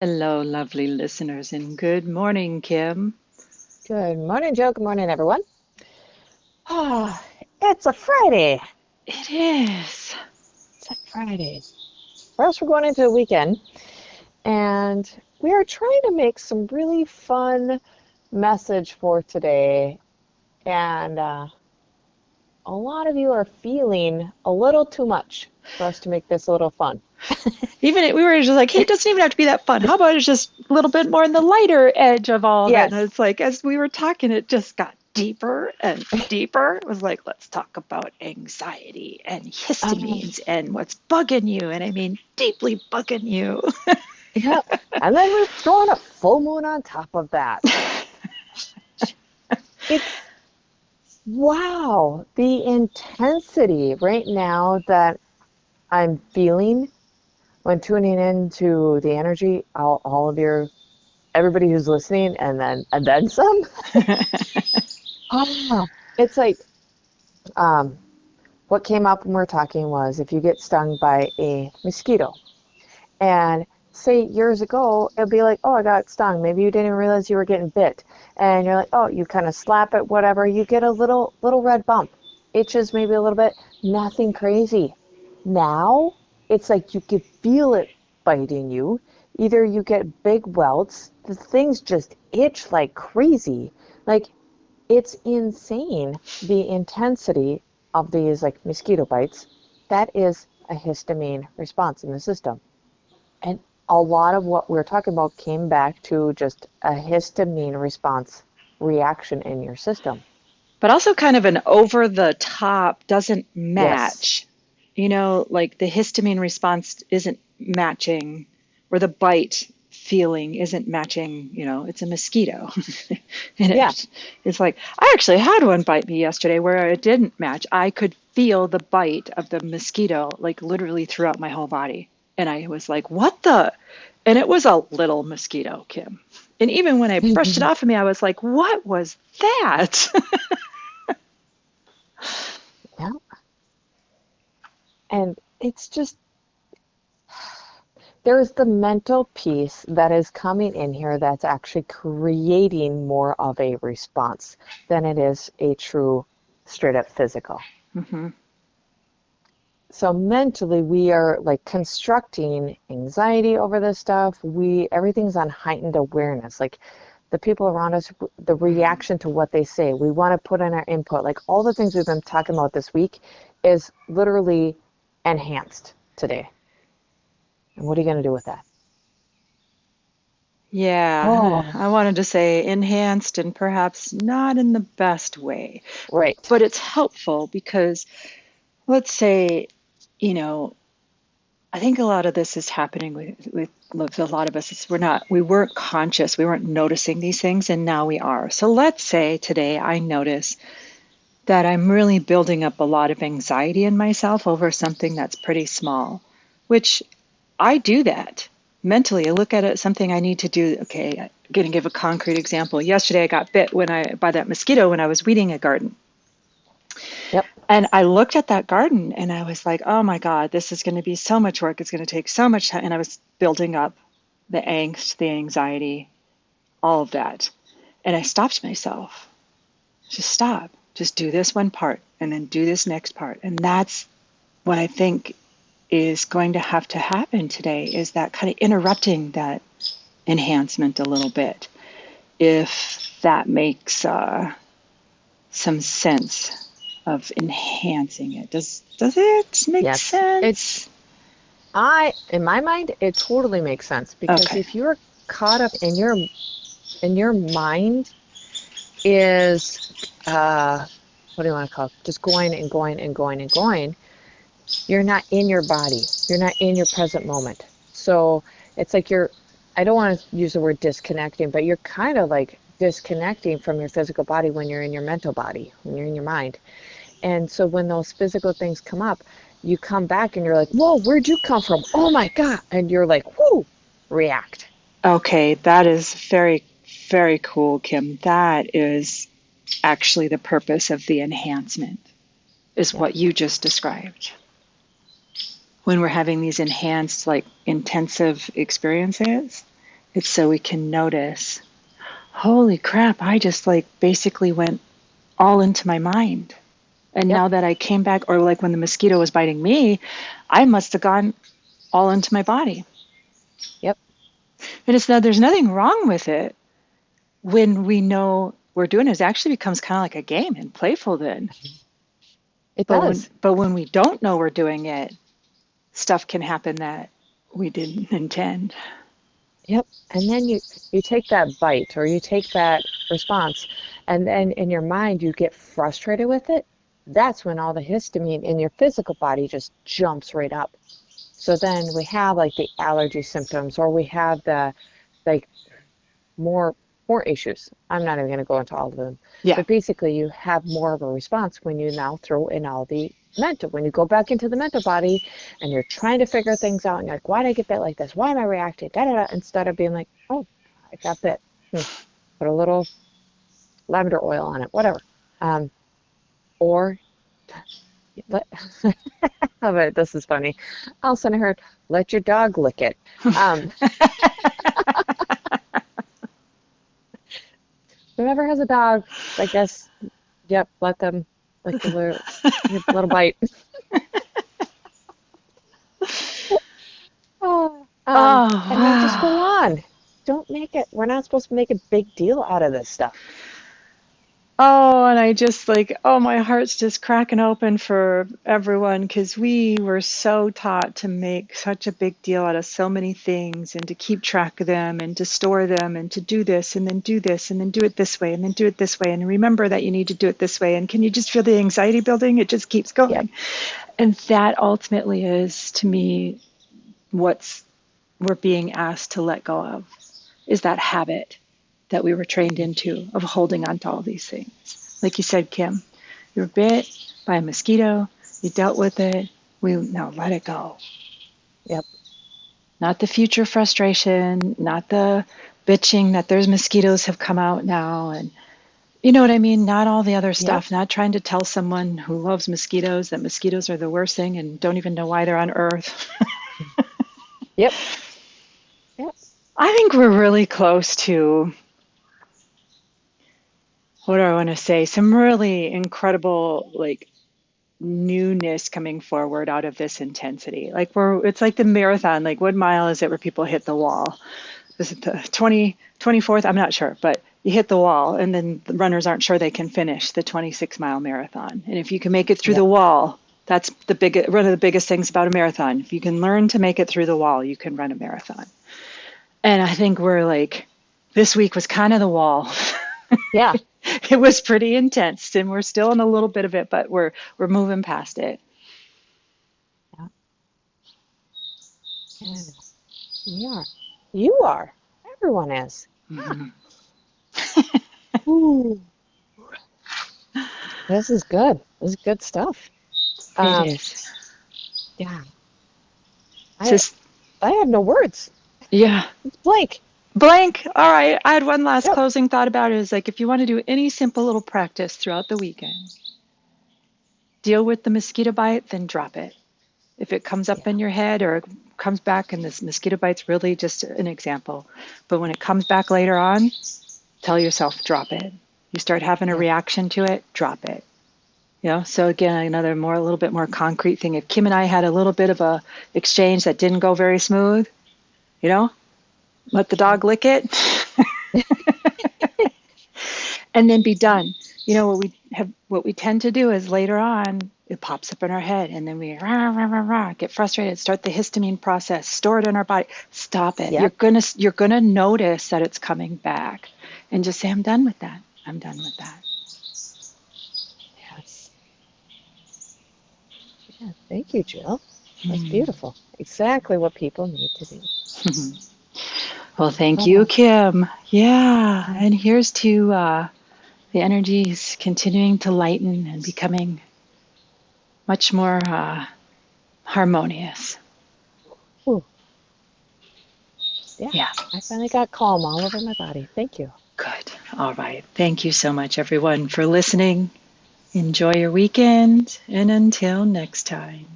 Hello, lovely listeners, and good morning, Kim. Good morning, Joe. Good morning, everyone. Ah, it's a Friday. It is. It's a Friday. Or else we're going into the weekend, and we are trying to make some really fun message for today. And a lot of you are feeling a little too much for us to make this a little fun. We were just like, hey, it doesn't even have to be that fun. How about it's just a little bit more on the lighter edge of all of it? And Yes. it's like, as we were talking, it just got deeper and deeper. It was like, let's talk about anxiety and Uh, histamines and what's bugging you. And I mean, deeply bugging you. yep. And then we're throwing a full moon on top of that. It's wow, the intensity right now that I'm feeling when tuning into the energy, all of everybody who's listening, and then some. Ah, it's like um, what came up when we are talking was if you get stung by a mosquito, and say years ago, it'd be like, oh, I got stung. Maybe you didn't realize you were getting bit, and you're like, oh, you kind of slap it, whatever. You get a little red bump, itches maybe a little bit, nothing crazy. Now it's like you can feel it biting you. Either you get big welts, the things just itch like crazy. Like it's insane the intensity of these like mosquito bites. That is a histamine response in the system. And a lot of what we're talking about came back to just a histamine response reaction in your system. But also kind of an over the top doesn't Yes. match. Like the histamine response isn't matching, or the bite feeling isn't matching, it's a mosquito. and Yeah. it's like, I actually had one bite me yesterday where it didn't match. I could feel the bite of the mosquito like literally throughout my whole body. And I was like, what the? And it was a little mosquito, Kim. And even when I brushed it off of me, I was like, what was that? Yeah. And it's just there's the mental piece that is coming in here that's actually creating more of a response than it is a true straight up physical. hmm So mentally we are like constructing anxiety over this stuff. Everything's on heightened awareness. Like the people around us, the reaction to what they say. We want to put in our input. Like all the things we've been talking about this week is literally enhanced today. And what are you going to do with that? Yeah, Oh, I wanted to say enhanced and perhaps not in the best way, right. but it's helpful because let's say, you know, I think a lot of this is happening with a lot of us. We weren't conscious, we weren't noticing these things, and now we are. So let's say today I notice that I'm really building up a lot of anxiety in myself over something that's pretty small, which I do that mentally. I look at it as something I need to do. Okay, I'm going to give a concrete example. Yesterday, I got bit by that mosquito when I was weeding a garden, Yep. and I looked at that garden and I was like, "Oh my God, this is going to be so much work. It's going to take so much time." And I was building up the angst, the anxiety, all of that, and I stopped myself. Just stop. Just do this one part, and then do this next part, and that's what I think is going to happen today is that kind of interrupting that enhancement a little bit, if that makes some sense of enhancing it. Does it make Yes. sense? In my mind, it totally makes sense because Okay. if you're caught up in your mind is what do you want to call it? Just going and going and going and going. You're not in your body. You're not in your present moment. So it's like I don't want to use the word disconnecting, but you're kind of like disconnecting from your physical body when you're in your mental body, when you're in your mind. And so when those physical things come up, you come back and you're like, whoa, where'd you come from? Oh my God. And you're like, whoo, react. Okay, that is very, very cool, Kim. That is actually the purpose of the enhancement, is Yep. what you just described. When we're having these enhanced, like intensive experiences, It's so we can notice, holy crap, I just like basically went all into my mind. And Yep. now that I came back, or like when the mosquito was biting me, I must have gone all into my body. Yep. And it's not, there's nothing wrong with it when we know we're doing it. It actually becomes kind of like a game and playful then. It But when does. but when we don't know we're doing it, stuff can happen that we didn't intend. Yep. And then you take that bite or you take that response, and then in your mind you get frustrated with it. That's when all the histamine in your physical body just jumps right up. So then we have like the allergy symptoms, or we have the like more more issues. I'm not even going to go into all of them, Yeah. but basically you have more of a response when you now throw in all the mental. When you go back into the mental body and you're trying to figure things out, and you're like, why did I get that like this? Why am I reacting? Da, da, da, instead of being like, oh, I got that. Put a little lavender oil on it, whatever. Um, or let, oh, but this is funny. All of a sudden I heard, let your dog lick it. Um, whoever has a dog, I guess, yep, let them lick your little bite. Oh, And then just go wow. on. Don't make it, we're not supposed to make a big deal out of this stuff. Oh, and I just like, oh, my heart's just cracking open for everyone because we were so taught to make such a big deal out of so many things and to keep track of them and to store them and to do this and then do this and then do it this way and then do it this way and remember that you need to do it this way. And can you just feel the anxiety building? It just keeps Yep, going. And that ultimately is, to me, what's we're being asked to let go of is that habit that we were trained into of holding on to all these things. Like you said, Kim, you were bit by a mosquito, you dealt with it, we now let it go. yep, Not the future frustration, not the bitching that there's mosquitoes have come out now and you know what I mean? Not all the other yep, stuff, not trying to tell someone who loves mosquitoes that mosquitoes are the worst thing and don't even know why they're on earth. yep, yep, I think we're really close to what do I want to say? Some really incredible like newness coming forward out of this intensity. Like it's like the marathon. Like what mile is it where people hit the wall? Is it the 24th? I'm not sure, but you hit the wall and then the runners aren't sure they can finish the 26-mile marathon. And if you can make it through the yep, wall, that's one of the biggest things about a marathon. If you can learn to make it through the wall, you can run a marathon. And I think we're like, this week was kind of the wall. yeah. It was pretty intense and we're still in a little bit of it, but we're moving past it. Yeah. Yeah. We are. You are. Everyone is. Huh. Mm-hmm. Ooh, this is good. This is good stuff. It Um, is. yeah. It's I just, I have no words. yeah. It's blank. Blank. All right. I had one last Yep. closing thought about it is like if you want to do any simple little practice throughout the weekend, deal with the mosquito bite, then drop it. If it comes up Yeah. in your head or it comes back and this mosquito bite's really just an example. But when it comes back later on, tell yourself, drop it. You start having a Yeah. reaction to it, drop it. You know, so again, another a little bit more concrete thing. If Kim and I had a little bit of a exchange that didn't go very smooth, you know, let the Yep. dog lick it and then be done. You know, what we tend to do is later on, it pops up in our head and then we rah, rah, rah, rah, get frustrated, start the histamine process, store it in our body. Stop it. Yep. You're gonna notice that it's coming back and just say, I'm done with that. I'm done with that. Yes. Yeah. Thank you, Jill. That's beautiful. Exactly what people need to do. Well, thank you, Oh, Kim. Yeah, and here's to the energies continuing to lighten and becoming much more harmonious. ooh, yeah. Yeah, I finally got calm all over my body. Thank you. good. All right. Thank you so much, everyone, for listening. Enjoy your weekend, and until next time.